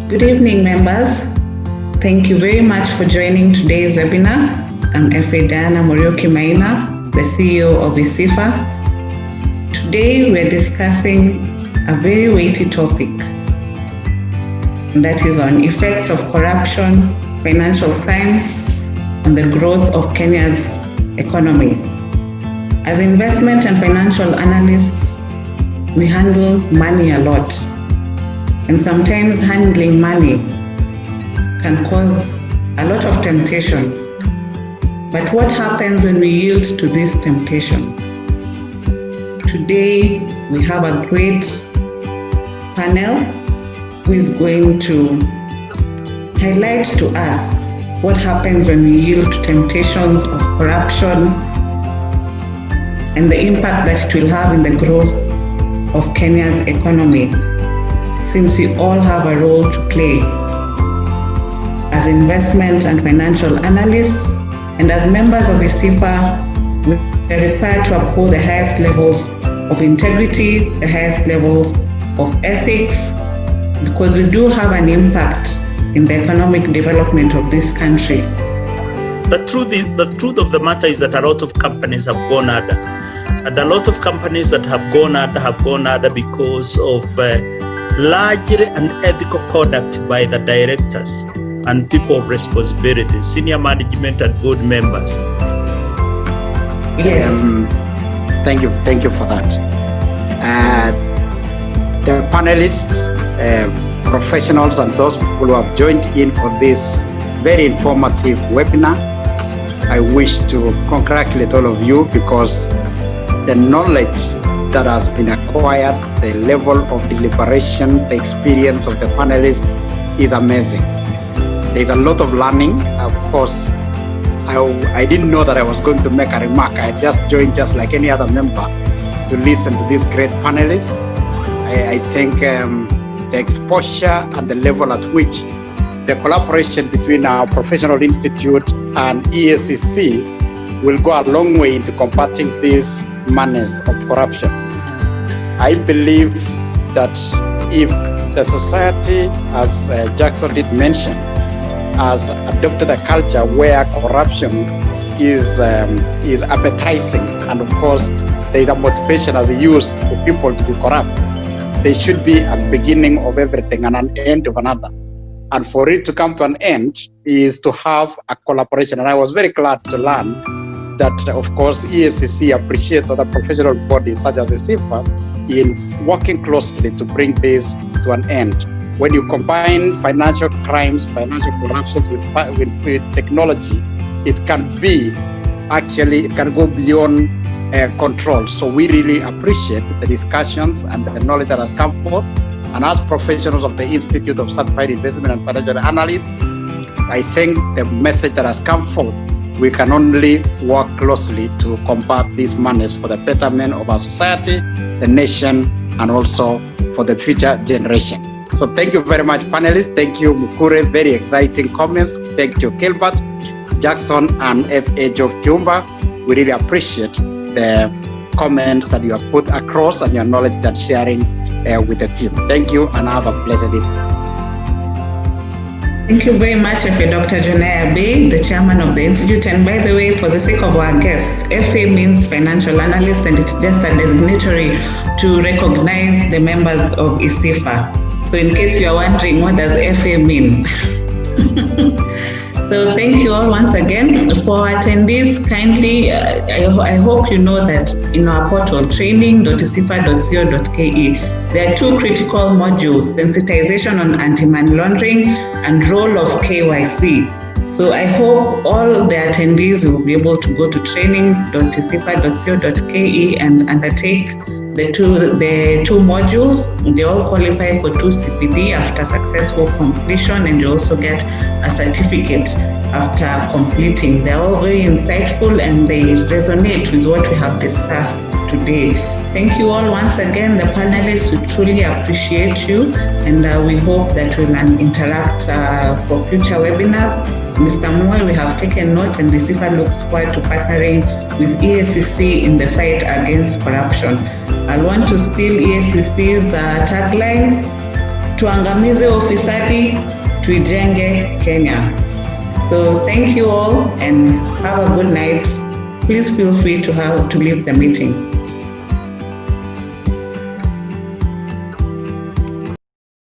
Good evening, members. Thank you very much for joining today's webinar. I'm FA Diana Muriuki Maina, the CEO of ICIFA. Today, we're discussing a very weighty topic, and that is on effects of corruption, financial crimes, and the growth of Kenya's economy. As investment and financial analysts, we handle money a lot. And sometimes handling money can cause a lot of temptations. But what happens when we yield to these temptations? Today, we have a great panel who is going to highlight to us what happens when we yield to temptations of corruption and the impact that it will have in the growth of Kenya's economy, since we all have a role to play as investment and financial analysts, and as members of ICIFA, we are required to uphold the highest levels of integrity, the highest levels of ethics, because we do have an impact in the economic development of this country. The truth of the matter is that a lot of companies have gone under. And a lot of companies that have gone under because of largely unethical conduct by the directors and people of responsibility, senior management and board members. Yes. Thank you for that. The panelists, professionals, and those people who have joined in for this very informative webinar, I wish to congratulate all of you, because the knowledge that has been acquired, the level of deliberation, the experience of the panelists is amazing. There's a lot of learning. Of course, I didn't know that I was going to make a remark. I just joined just like any other member to listen to these great panelists. I think the exposure and the level at which the collaboration between our professional institute and EACC will go a long way into combating this menace of corruption. I believe that if the society, as Jackson did mention, has adopted a culture where corruption is appetizing, and of course there is a motivation as used for people to be corrupt, there should be a beginning of everything and an end of another. And for it to come to an end is to have a collaboration. And I was very glad to learn that, of course, EACC appreciates other professional bodies such as ICIFA in working closely to bring this to an end. When you combine financial crimes, financial corruption with technology, it can go beyond control. So we really appreciate the discussions and the knowledge that has come forth. And as professionals of the Institute of Certified Investment and Financial Analysts, I think the message that has come forth, we can only work closely to combat this menace for the betterment of our society, the nation, and also for the future generation. So thank you very much, panelists. Thank you, Mukure. Very exciting comments. Thank you, Gilbert, Jackson, and F.A. Joe Kiumba. We really appreciate the comments that you have put across and your knowledge that sharing with the team. Thank you, and have a blessed evening. Thank you very much, FA Dr. Jonah Abbey, the chairman of the Institute. And by the way, for the sake of our guests, FA means financial analyst, and it's just a designatory to recognize the members of ICIFA. So in case you are wondering, what does FA mean? So thank you all once again. For attendees, kindly, I hope you know that in our portal, training.icifa.co.ke, there are two critical modules: sensitization on anti-money laundering and role of KYC. So I hope all the attendees will be able to go to training.icifa.co.ke and undertake the two modules. They all qualify for 2 CPD after successful completion, and you also get a certificate after completing. They're all very insightful and they resonate with what we have discussed today. Thank you all once again. The panelists, we truly appreciate you, and we hope that we can interact for future webinars. Mr. Moy, we have taken note, and ICIFA looks forward to partnering with EACC in the fight against corruption. I want to steal EACC's tagline: tuangamize ufisadi, tuijenge Kenya. So thank you all and have a good night. Please feel free to leave the meeting.